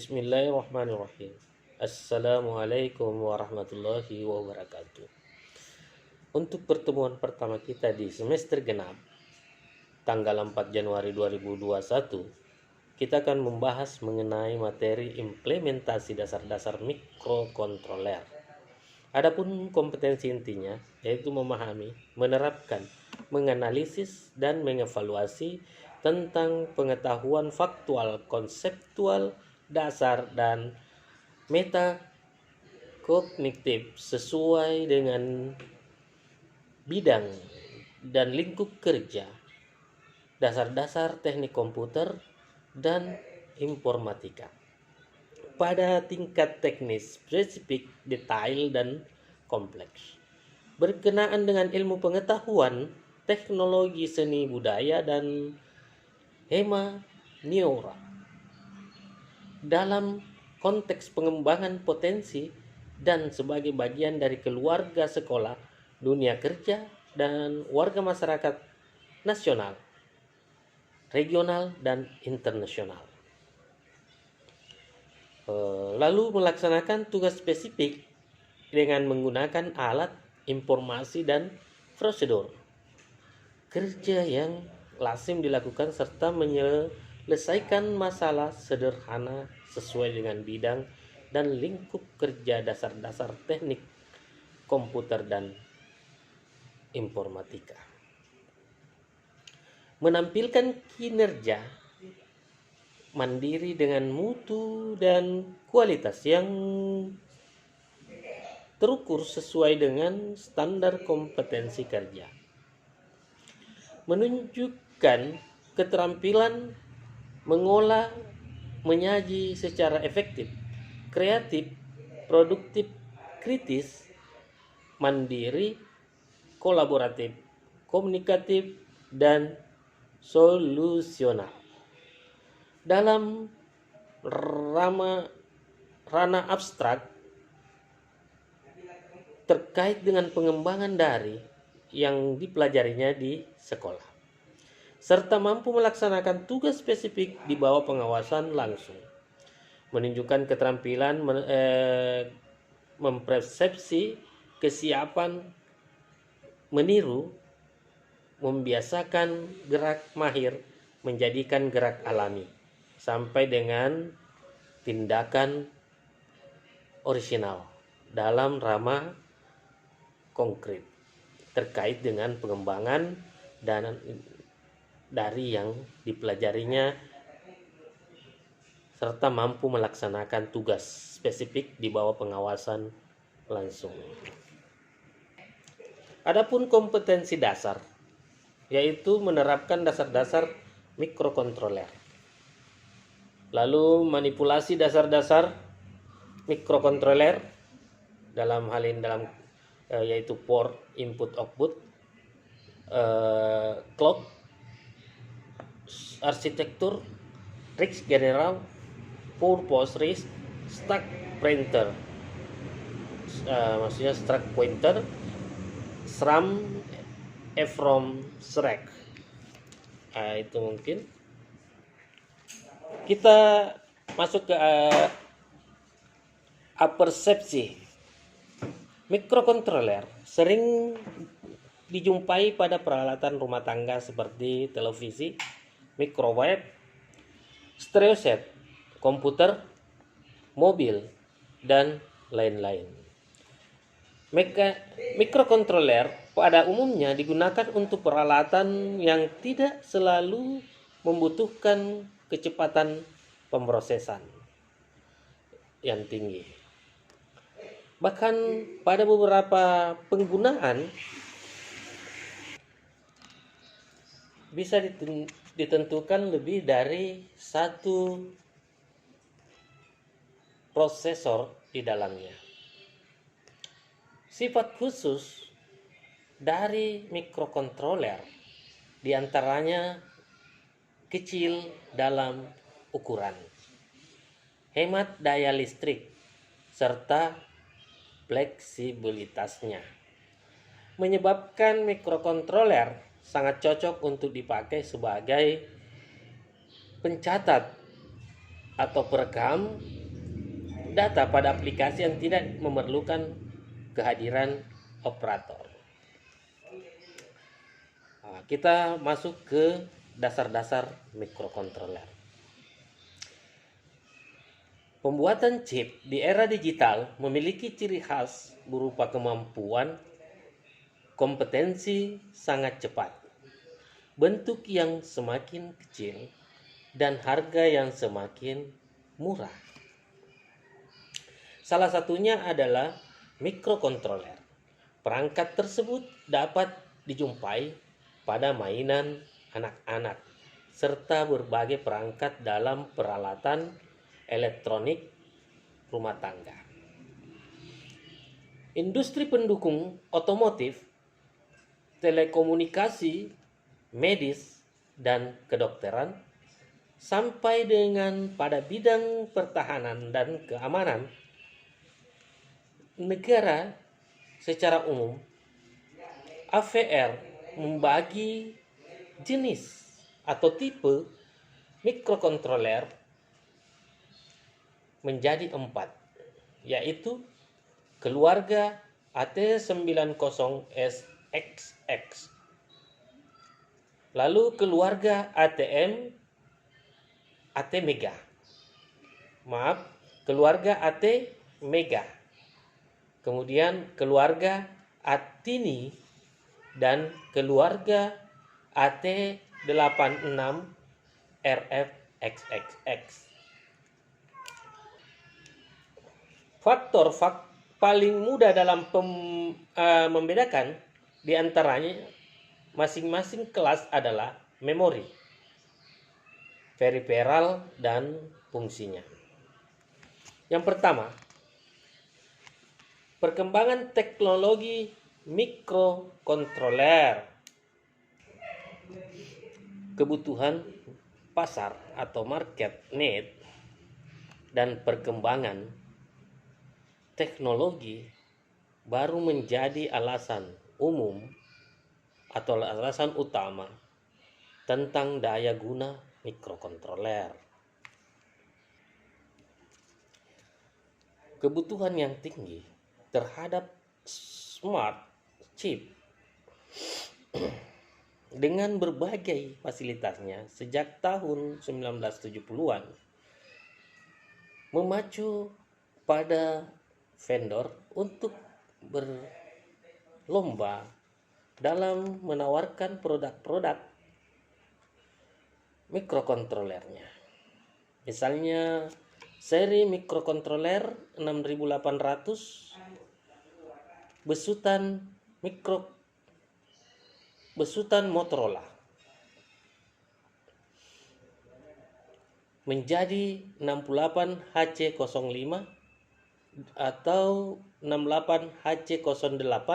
Bismillahirrahmanirrahim. Assalamualaikum warahmatullahi wabarakatuh. Untuk pertemuan pertama kita di semester genap, tanggal 4 Januari 2021, kita akan membahas mengenai materi implementasi dasar-dasar mikrokontroler. Adapun kompetensi intinya yaitu memahami, menerapkan, menganalisis, dan mengevaluasi tentang pengetahuan faktual, konseptual, dasar, dan metakognitif sesuai dengan bidang dan lingkup kerja, dasar-dasar teknik komputer dan informatika pada tingkat teknis, spesifik, detail, dan kompleks, berkenaan dengan ilmu pengetahuan, teknologi, seni, budaya, dan humaniora dalam konteks pengembangan potensi dan sebagai bagian dari keluarga sekolah, dunia kerja, dan warga masyarakat nasional, regional, dan internasional. Lalu melaksanakan tugas spesifik dengan menggunakan alat, informasi, dan prosedur kerja yang lazim dilakukan serta menyelesaikan masalah sederhana sesuai dengan bidang dan lingkup kerja, dasar-dasar teknik komputer dan informatika. Menampilkan kinerja mandiri dengan mutu dan kualitas yang terukur sesuai dengan standar kompetensi kerja. Menunjukkan keterampilan mengolah, menyaji secara efektif, kreatif, produktif, kritis, mandiri, kolaboratif, komunikatif, dan solusional dalam ranah abstrak terkait dengan pengembangan dari yang dipelajarinya di sekolah, serta mampu melaksanakan tugas spesifik di bawah pengawasan langsung. Menunjukkan keterampilan mempersepsi, kesiapan meniru, membiasakan gerak mahir, menjadikan gerak alami, sampai dengan tindakan orisinal dalam ramah konkret terkait dengan pengembangan dan dari yang dipelajarinya, serta mampu melaksanakan tugas spesifik di bawah pengawasan langsung. Adapun kompetensi dasar yaitu menerapkan dasar-dasar mikrokontroler. Lalu manipulasi dasar-dasar mikrokontroler dalam hal ini yaitu port input output, clock, arsitektur, RISC general, purpose RISC, stack pointer, maksudnya stack pointer, SRAM, EEPROM, SRAC. Itu mungkin. Kita masuk ke apersepsi. Mikrokontroler sering dijumpai pada peralatan rumah tangga seperti televisi, microwave, stereo set, komputer, mobil, dan lain-lain. Mikrokontroler pada umumnya digunakan untuk peralatan yang tidak selalu membutuhkan kecepatan pemrosesan yang tinggi. Bahkan pada beberapa penggunaan bisa ditentukan lebih dari satu prosesor di dalamnya. Sifat khusus dari mikrokontroler diantaranya kecil dalam ukuran, hemat daya listrik, serta fleksibilitasnya, menyebabkan mikrokontroler sangat cocok untuk dipakai sebagai pencatat atau perekam data pada aplikasi yang tidak memerlukan kehadiran operator. Nah, kita masuk ke dasar-dasar mikrokontroler. Pembuatan chip di era digital memiliki ciri khas berupa kemampuan, kompetensi sangat cepat, bentuk yang semakin kecil, dan harga yang semakin murah. Salah satunya adalah mikrokontroler. Perangkat tersebut dapat dijumpai pada mainan anak-anak serta berbagai perangkat dalam peralatan elektronik rumah tangga. Industri pendukung otomotif, telekomunikasi, medis, dan kedokteran, sampai dengan pada bidang pertahanan dan keamanan, negara secara umum AVR membagi jenis atau tipe mikrokontroler menjadi 4, yaitu keluarga AT90SXX, lalu keluarga keluarga AT Mega, kemudian keluarga Atini, dan keluarga AT86RFXXX. Faktor paling mudah dalam membedakan di antaranya masing-masing kelas adalah memori, peripheral, dan fungsinya. Yang pertama, perkembangan teknologi mikrokontroler. Kebutuhan pasar atau market need dan perkembangan teknologi baru menjadi alasan umum atau alasan utama tentang daya guna mikrokontroler. Kebutuhan yang tinggi terhadap smart chip dengan berbagai fasilitasnya sejak tahun 1970-an memacu pada vendor untuk berlomba dalam menawarkan produk-produk mikrokontrolernya. Misalnya seri mikrokontroler 6800 besutan Motorola menjadi 68HC05 atau 68HC08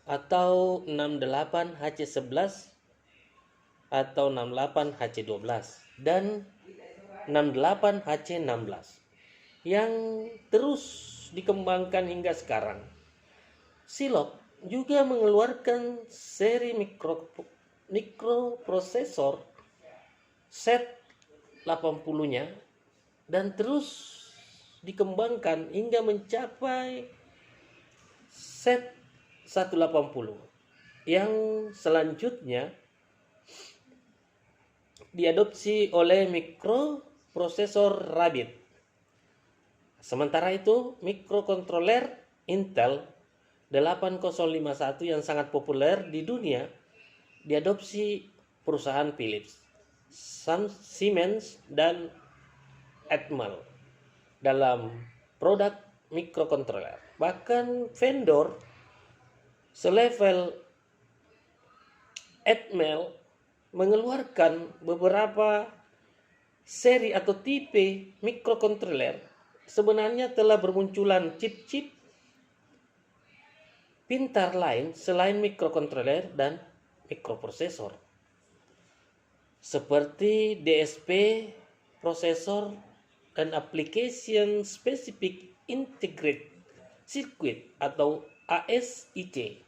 atau 68HC11 atau 68HC12 dan 68HC16 yang terus dikembangkan hingga sekarang. Silog juga mengeluarkan seri mikroprosesor set 80-nya dan terus dikembangkan hingga mencapai set 180 yang selanjutnya diadopsi oleh mikroprosesor Rabbit. Sementara itu, mikrokontroler Intel 8051 yang sangat populer di dunia diadopsi perusahaan Philips, Siemens, dan Atmel dalam produk mikrokontroler. Bahkan vendor selevel Atmel mengeluarkan beberapa seri atau tipe mikrokontroler. Sebenarnya telah bermunculan chip-chip pintar lain selain mikrokontroler dan mikroprosesor, seperti DSP, prosesor, dan application specific integrated circuit atau ASIC.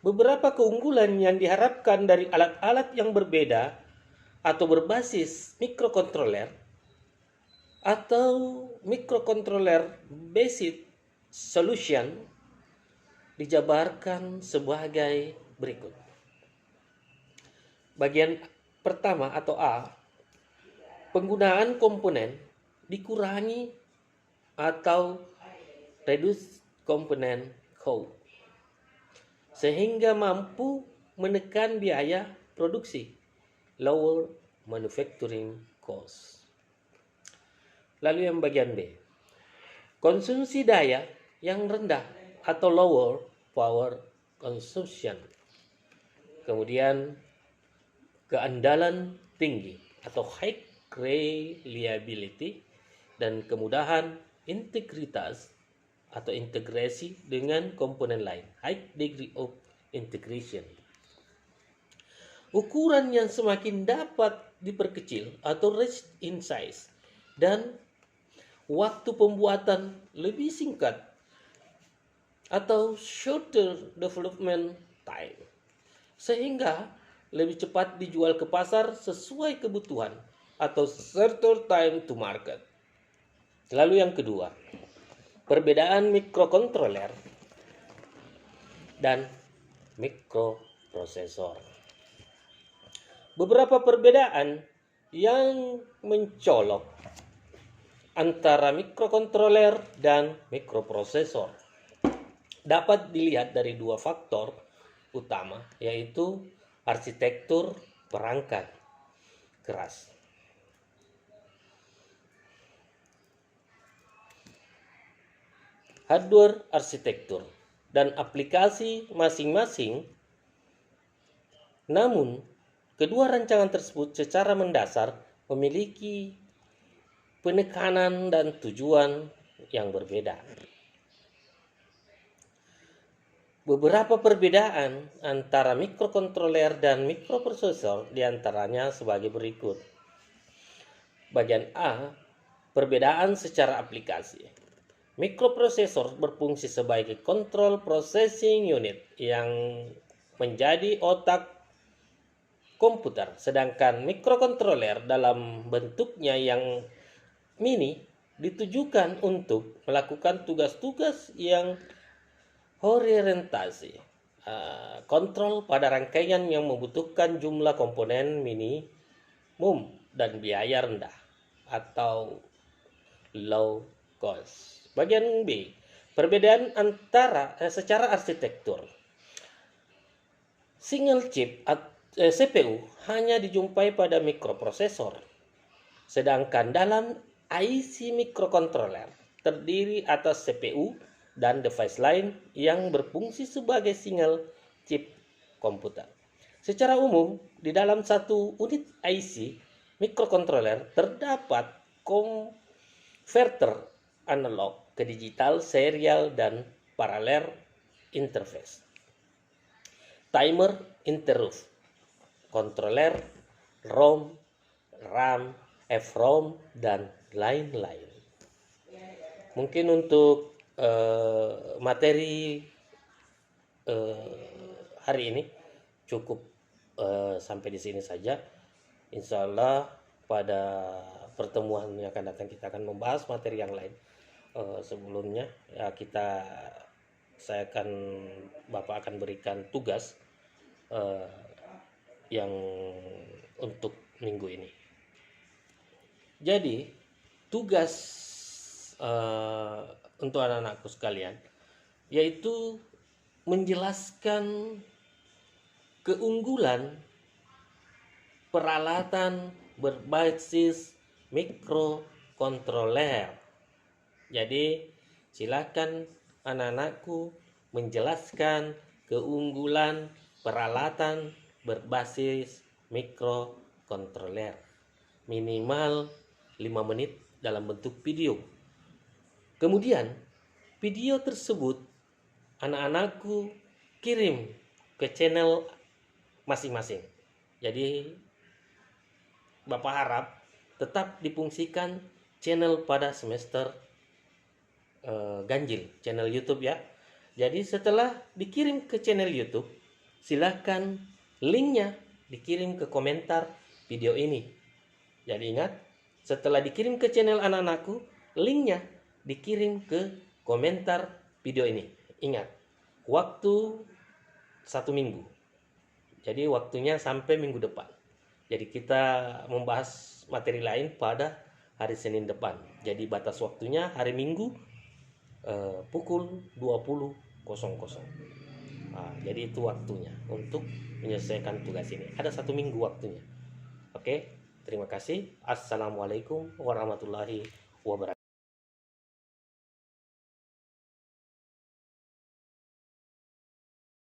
Beberapa keunggulan yang diharapkan dari alat-alat yang berbeda atau berbasis mikrokontroler atau mikrokontroler based solution dijabarkan sebagai berikut. Bagian pertama atau A, penggunaan komponen dikurangi atau reduce component cost sehingga mampu menekan biaya produksi, lower manufacturing cost. Lalu yang bagian B, konsumsi daya yang rendah atau lower power consumption. Kemudian keandalan tinggi atau high reliability dan kemudahan integritas atau integrasi dengan komponen lain, high degree of integration. Ukuran yang semakin dapat diperkecil atau reduce in size dan waktu pembuatan lebih singkat atau shorter development time, sehingga lebih cepat dijual ke pasar sesuai kebutuhan atau shorter time to market. Lalu yang kedua, perbedaan mikrokontroler dan mikroprosesor. Beberapa perbedaan yang mencolok antara mikrokontroler dan mikroprosesor dapat dilihat dari dua faktor utama, yaitu arsitektur perangkat keras. Hardware arsitektur dan aplikasi masing-masing. Namun, kedua rancangan tersebut secara mendasar memiliki penekanan dan tujuan yang berbeda. Beberapa perbedaan antara mikrokontroler dan mikroprosesor diantaranya sebagai berikut. Bagian A, perbedaan secara aplikasi. Mikroprosesor berfungsi sebagai control processing unit yang menjadi otak komputer, sedangkan mikrokontroler dalam bentuknya yang mini ditujukan untuk melakukan tugas-tugas yang orientasi kontrol pada rangkaian yang membutuhkan jumlah komponen minimum dan biaya rendah atau low cost. Bagian B, perbedaan antara secara arsitektur. Single chip CPU hanya dijumpai pada mikroprosesor, sedangkan dalam IC mikrokontroler terdiri atas CPU dan device lain yang berfungsi sebagai single chip komputer. Secara umum, di dalam satu unit IC mikrokontroler terdapat converter analog ke digital, serial, dan paralel interface, timer, interrupt, controller, ROM, RAM, EEPROM, dan lain-lain. Mungkin untuk materi hari ini cukup sampai di sini saja. Insya Allah pada pertemuan yang akan datang kita akan membahas materi yang lain. Sebelumnya ya Bapak akan berikan tugas yang untuk minggu ini. Jadi tugas untuk anak-anakku sekalian yaitu menjelaskan keunggulan peralatan berbasis mikrokontroler. Jadi silakan anak-anakku menjelaskan keunggulan peralatan berbasis mikrokontroler. Minimal 5 menit dalam bentuk video. Kemudian video tersebut anak-anakku kirim ke channel masing-masing. Jadi Bapak harap tetap difungsikan channel pada semester ganjil, channel YouTube ya. Jadi setelah dikirim ke channel YouTube, silakan linknya dikirim ke komentar video ini. Jadi ingat, setelah dikirim ke channel anak-anakku, linknya dikirim ke komentar video ini. Ingat, waktu 1 minggu. Jadi waktunya sampai minggu depan. Jadi kita membahas materi lain pada hari Senin depan. Jadi batas waktunya hari Minggu pukul 20.00. Nah, jadi itu waktunya untuk menyelesaikan tugas ini. Ada 1 minggu waktunya. Oke, terima kasih. Assalamualaikum warahmatullahi wabarakatuh.